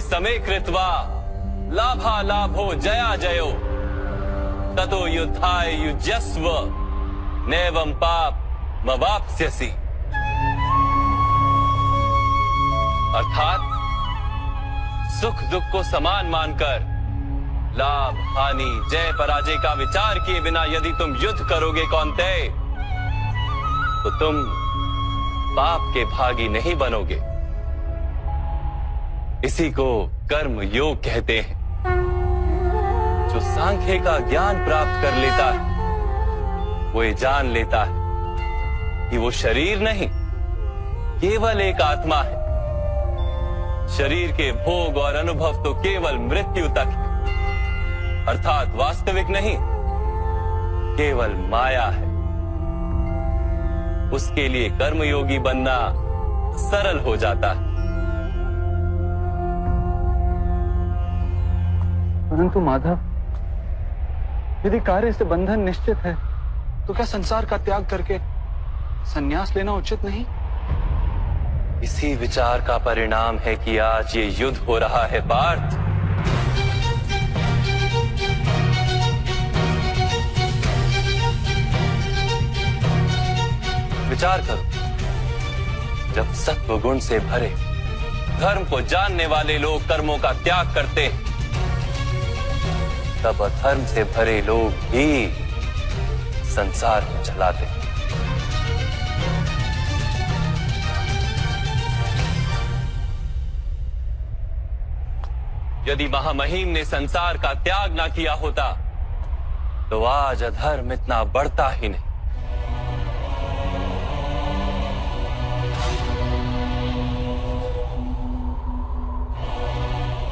समे कृत्वा लाभा लाभो जया जयो ततो युद्धाय युज्यस्व नैवं पाप मवाप्स्यसि। अर्थात सुख दुख को समान मानकर लाभ हानि जय पराजय का विचार किए बिना यदि तुम युद्ध करोगे कौन्तेय, तो तुम पाप के भागी नहीं बनोगे। इसी को कर्म योग कहते हैं। जो सांख्य का ज्ञान प्राप्त कर लेता है वो ये जान लेता है कि वो शरीर नहीं केवल एक आत्मा है। शरीर के भोग और अनुभव तो केवल मृत्यु तक है, अर्थात वास्तविक नहीं, केवल माया है। उसके लिए कर्मयोगी बनना सरल हो जाता है। परंतु माधव, यदि कार्य से बंधन निश्चित है तो क्या संसार का त्याग करके संन्यास लेना उचित नहीं? इसी विचार का परिणाम है कि आज ये युद्ध हो रहा है पार्थ। विचार करो, जब सत्व गुण से भरे धर्म को जानने वाले लोग कर्मों का त्याग करते हैं, तब अधर्म से भरे लोग ही संसार को चलाते हैं। यदि महामहिम ने संसार का त्याग ना किया होता तो आज अधर्म इतना बढ़ता ही नहीं।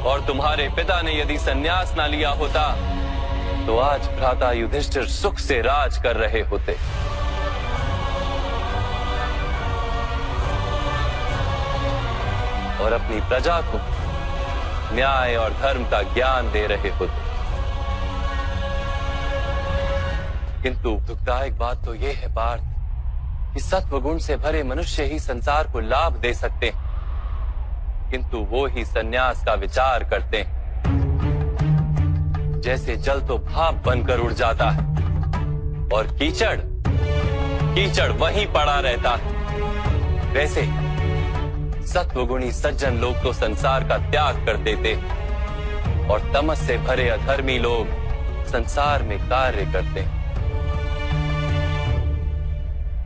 और तुम्हारे पिता ने यदि संन्यास ना लिया होता तो आज भ्राता युधिष्ठिर सुख से राज कर रहे होते। और अपनी प्रजा को न्याय और धर्म का ज्ञान दे रहे होते। किंतु दुखदायक बात तो यह है पार्थ कि सत्व गुण से भरे मनुष्य ही संसार को लाभ दे सकते हैं, किंतु वो ही संन्यास का विचार करते हैं। जैसे जल तो भाप बनकर उड़ जाता है और कीचड़ वहीं पड़ा रहता है, वैसे सत्वगुणी सज्जन लोग तो संसार का त्याग कर देते और तमस से भरे अधर्मी लोग संसार में कार्य करते हैं।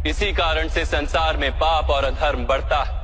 इसी कारण से संसार में पाप और अधर्म बढ़ता है।